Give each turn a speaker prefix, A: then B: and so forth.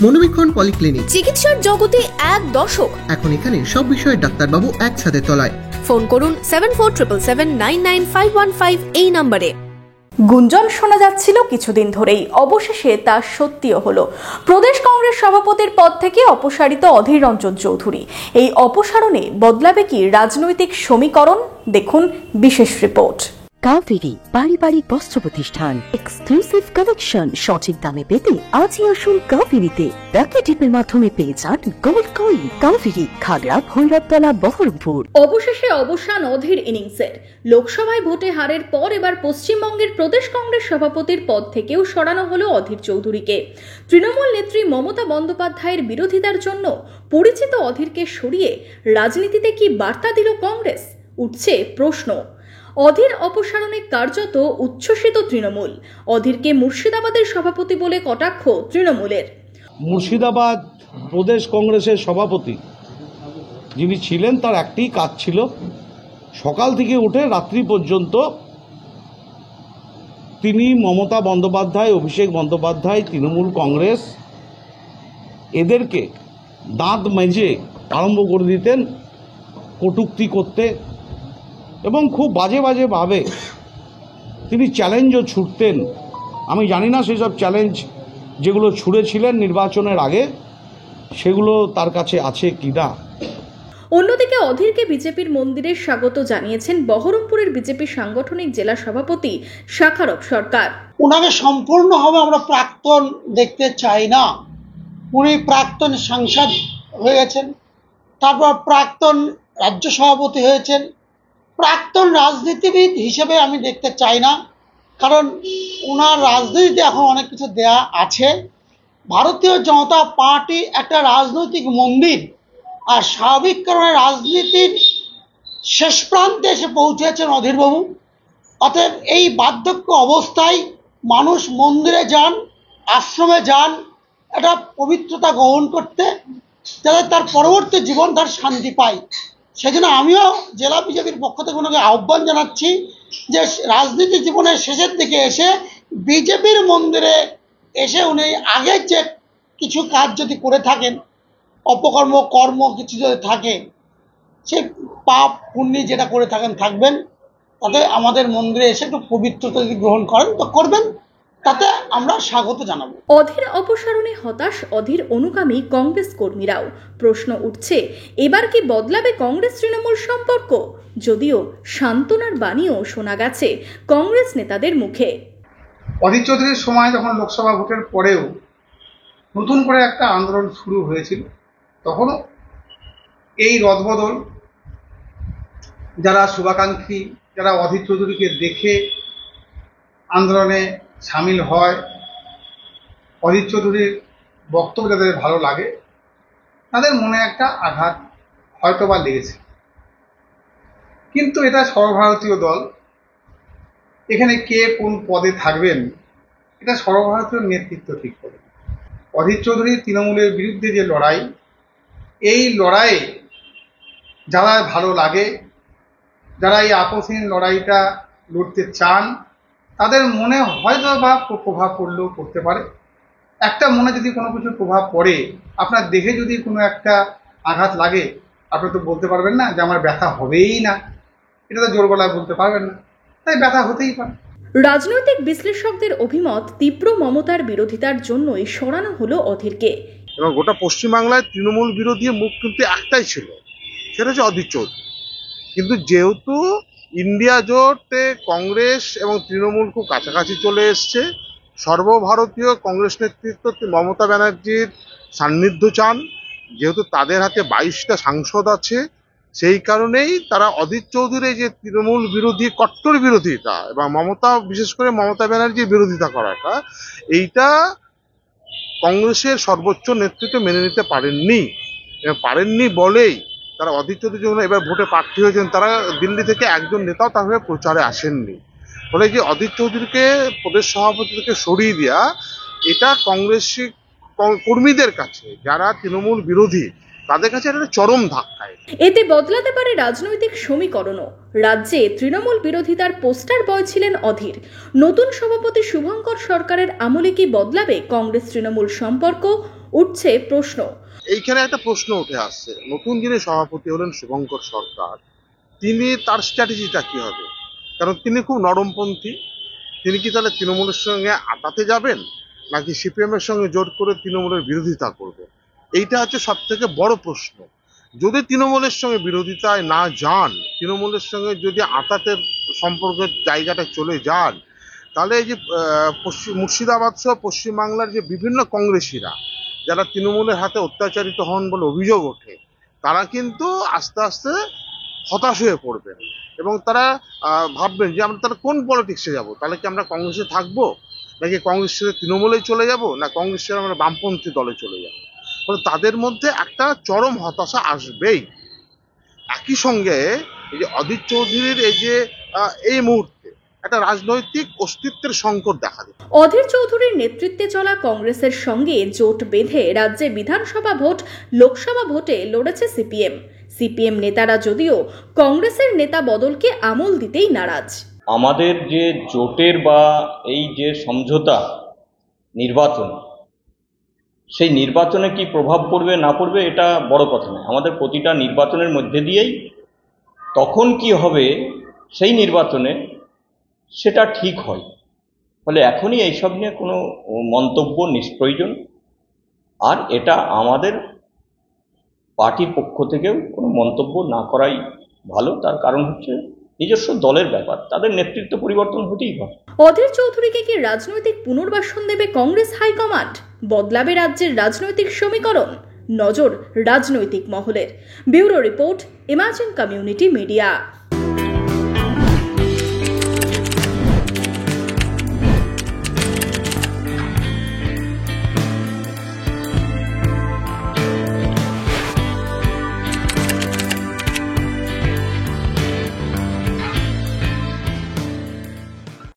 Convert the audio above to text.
A: মনোবীক্ষণ polyclinic,
B: চিকিৎসার জগতে এক দশক।
A: এখন এখানে সব বিষয়ে ডাক্তারবাবু একসাথে তলায়।
B: ফোন করুন 7477999515 এই নম্বরে।
C: গুঞ্জন শোনা যাচ্ছিল কিছুদিন ধরেই, অবশেষে তা সত্যিও হলো। প্রদেশ কংগ্রেস সভাপতির পদ থেকে অপসারিত অধীর রঞ্জন চৌধুরী। এই অপসারণে বদলাবে কি রাজনৈতিক সমীকরণ? দেখুন বিশেষ রিপোর্ট।
D: কাভেরি পারিবারিক বস্ত্র প্রতিষ্ঠান, এক্সক্লুসিভ কালেকশন সঠিক দামে পেতে আজই আসুন কাভেরিতে। ব্যাকে টিপের মাধ্যমে পেয়ে যান গোল্ড কয়েন। কাভেরি, খাগড়া, ভৈরবতলা, বহরমপুর।
C: অবশেষে অবসান অধীর ইনিংসের। লোকসভায় ভোটে হারের পর এবার পশ্চিমবঙ্গের প্রদেশ কংগ্রেস সভাপতির পদ থেকেও সরানো হলো অধীর চৌধুরীকে। তৃণমূল নেত্রী মমতা বন্দ্যোপাধ্যায়ের বিরোধিতার জন্য পরিচিত অধীরকে সরিয়ে রাজনীতিতে কি বার্তা দিল কংগ্রেস? উঠছে প্রশ্ন। অধীর অপসারণে কার্যত উচ্ছ্বসিত তৃণমূল। অধীরকে মুর্শিদাবাদের সভাপতি বলে কটাক্ষ তৃণমূলের।
E: মুর্শিদাবাদ প্রদেশ কংগ্রেসের সভাপতি যিনি ছিলেন, তার একটি কাজ ছিল, সকাল থেকে উঠে রাত্রি পর্যন্ত তিনি মমতা বন্দ্যোপাধ্যায়, অভিষেক বন্দ্যোপাধ্যায়, তৃণমূল কংগ্রেস এদেরকে দাঁত মেজে আরম্ভ করে দিতেন কটূক্তি করতে, এবং খুব বাজে বাজেভাবে তিনি চ্যালেঞ্জও ছুড়তেন। আমি জানি না সেসব চ্যালেঞ্জ যেগুলো ছুড়েছিলেন নির্বাচনের আগে সেগুলো তার কাছে আছে কিনা।
C: অন্যদিকে অধীরকে বিজেপির মন্দিরে স্বাগত জানিয়েছেন বহরমপুরের বিজেপি সাংগঠনিক জেলা সভাপতি শাখারব সরকার।
F: ওনাকে সম্পূর্ণভাবে আমরা প্রাক্তন দেখতে চাই না। উনি প্রাক্তন সাংসদ হয়েছেন, তারপর প্রাক্তন রাজ্য সভাপতি হয়েছেন। প্রাক্তন রাজনীতিবিদ হিসেবে আমি দেখতে চাই না, কারণ ওনার রাজনীতিতে এখন অনেক কিছু দেয়া আছে। ভারতীয় জনতা পার্টি একটা রাজনৈতিক মন্দির, আর স্বাভাবিক কারণে রাজনীতির শেষ প্রান্তে এসে পৌঁছেছেন অধীরবাবু। অতএব এই বার্ধক্য অবস্থায় মানুষ মন্দিরে যান, আশ্রমে যান একটা পবিত্রতা গ্রহণ করতে, যাতে তার পরবর্তী জীবন তার শান্তি পায়। সেজন্য আমিও জেলা বিজেপির পক্ষ থেকে ওনাকে আহ্বান জানাচ্ছি যে রাজনীতি জীবনের শেষের দিকে এসে বিজেপির মন্দিরে এসে উনি আগে যে কিছু কাজ যদি করে থাকেন, অপকর্ম কর্ম কিছু যদি থাকে, সে পাপ পুণ্য যেটা করে থাকেন থাকবেন, তাতে আমাদের মন্দিরে এসে একটু পবিত্রতা যদি গ্রহণ করেন তো করবেন, তাতে আমরা স্বাগত জানাবো।
C: অধীর অপসারণে হতাশ অধীর অনুগামী কংগ্রেস কর্মীরাও। প্রশ্ন উঠছে, এবার কি বদলাবে কংগ্রেস তৃণমূল সম্পর্ক? যদিও সান্ত্বনার বাণীও শোনা গেছে কংগ্রেস নেতাদের মুখে।
G: অধীর চৌধুরীর সময় যখন লোকসভা ভোটের পরেও নতুন করে একটা আন্দোলন শুরু হয়েছিল, তখনও এই রদবদল, যারা শুভাকাঙ্ক্ষী, যারা অধীর চৌধুরীকে দেখে আন্দোলনে সামিল হয়, অধীর চৌধুরীর বক্তব্য যাদের ভালো লাগে, তাদের মনে একটা আঘাত হয়তোবা লেগেছে। কিন্তু এটা সর্বভারতীয় দল, এখানে কে কোন পদে থাকবেন এটা সর্বভারতীয় নেতৃত্ব ঠিক করে। অধীর চৌধুরী তৃণমূলের বিরুদ্ধে যে লড়াই, এই লড়াইয়ে যারা ভালো লাগে, যারা এই আপসহীন লড়াইটা লড়তে চান, তাদের মনে হয়তো বা প্রভাব পড়লেও পড়তে পারে। একটা মনে যদি কোনো কিছুর প্রভাব পড়ে, আপনার দেহে যদি কোনো একটা আঘাত লাগে, আপনি তো বলতে পারবেন না যে আমার ব্যথা হবেই না, এটা তো জোর গলায় বলতে পারবেন না, তাই ব্যথা হতেই পারে।
C: রাজনৈতিক বিশ্লেষকদের অভিমত, তীব্র মমতার বিরোধিতার জন্যই সরানো হলো অধীরকে।
H: এবং গোটা পশ্চিমবাংলায় তৃণমূল বিরোধী মুখ কিন্তু একটাই ছিল, সেটা হচ্ছে অধীর চৌধুরী। কিন্তু যেহেতু ইন্ডিয়া জোটে কংগ্রেস এবং তৃণমূল খুব কাছাকাছি চলে এসছে, সর্বভারতীয় কংগ্রেস নেতৃত্ব মমতা ব্যানার্জির সান্নিধ্য চান, যেহেতু তাদের হাতে 22টা সাংসদ আছে, সেই কারণেই তারা অধীর চৌধুরী যে তৃণমূল বিরোধী কট্টর বিরোধিতা এবং মমতা, বিশেষ করে মমতা ব্যানার্জির বিরোধিতা করাটা, এইটা কংগ্রেসের সর্বোচ্চ নেতৃত্ব মেনে নিতে পারেননি বলেই তারা অধীর চৌধুরী যখন এবার ভোটে প্রার্থী হয়েছেন, তারা দিল্লি থেকে একজন নেতাও তার হয়ে প্রচারে আসেননি। ফলে যে অধীর চৌধুরীকে প্রদেশ সভাপতি থেকে সরিয়ে দেওয়া, এটা কংগ্রেসী কর্মীদের কাছে, যারা তৃণমূল বিরোধী, তাদের কাছে একটা চরম ধাক্কা।
C: এতে বদলাতে পারে রাজনৈতিক সমীকরণও। রাজ্যে তৃণমূল বিরোধিতার পোস্টার বয় ছিলেন অধীর। নতুন সভাপতি শুভঙ্কর সরকারের আমলে কি বদলাবে কংগ্রেস তৃণমূল সম্পর্ক? উঠছে প্রশ্ন।
H: এইখানে একটা প্রশ্ন উঠে আসছে, নতুন যিনি সভাপতি হলেন শুভঙ্কর সরকার, তিনি তার স্ট্র্যাটেজিটা কি হবে? কারণ তিনি খুব নরমপন্থী। তিনি কি তাহলে তৃণমূলের সঙ্গে আটাতে যাবেন, নাকি সিপিএম এর সঙ্গে জোট করে তৃণমূলের বিরোধিতা করবে? এইটা হচ্ছে সব থেকে বড় প্রশ্ন। যদি তৃণমূলের সঙ্গে বিরোধিতায় না যান, তৃণমূলের সঙ্গে যদি আটাতের সম্পর্কের জায়গাটা চলে যান, তাহলে এই যে মুর্শিদাবাদ সহ পশ্চিমবাংলার যে বিভিন্ন কংগ্রেসীরা যারা তৃণমূলের হাতে অত্যাচারিত হন বলে অভিযোগ ওঠে, তারা কিন্তু আস্তে আস্তে হতাশ হয়ে পড়বেন এবং তারা ভাববেন যে আমরা তারা কোন পলিটিক্সে যাব, তাহলে কি আমরা কংগ্রেসে থাকবো, নাকি কংগ্রেস ছেড়ে তৃণমূলেই চলে যাব, না কংগ্রেস ছেড়ে আমরা বামপন্থী দলে চলে যাব। ফলে তাদের মধ্যে একটা চরম হতাশা আসবেই। একই সঙ্গে এই যে অধীর চৌধুরীর এই মুহূর্তে একটা রাজনৈতিক অস্তিত্বের সংকট দেখা দিচ্ছে।
C: অধীর চৌধুরীর নেতৃত্বে চলা কংগ্রেসের সঙ্গে জোট বেঁধে রাজ্যে বিধানসভা ভোট, লোকসভা ভোটে লড়েছে সিপিএম নেতারা যদিও কংগ্রেসের নেতা বদলকে আমল দিতেই নারাজ।
I: আমাদের যে জোটের বা এই যে সমঝোতা নির্বাচন, সেই নির্বাচনে কি প্রভাব পড়বে না পড়বে এটা বড় কথা নয়। আমাদের প্রতিটা নির্বাচনের মধ্যে দিয়েই তখন কি হবে সেই নির্বাচনে সেটা ঠিক হয়। ফলে এখনই এইসব নিয়ে কোনো মন্তব্য নিষ্প্রয়োজন। আর এটা আমাদের পার্টির পক্ষ থেকেও কোনো মন্তব্য না করাই ভালো। তার কারণ হচ্ছে নিজস্ব দলের ব্যাপার, তাদের নেতৃত্ব পরিবর্তন হতেই পারে।
C: অধীর চৌধুরীকে কি রাজনৈতিক পুনর্বাসন দেবে কংগ্রেস হাইকমান্ড? বদলাবে রাজ্যের রাজনৈতিক সমীকরণ? নজর রাজনৈতিক মহলের। Bureau report, imagine community media.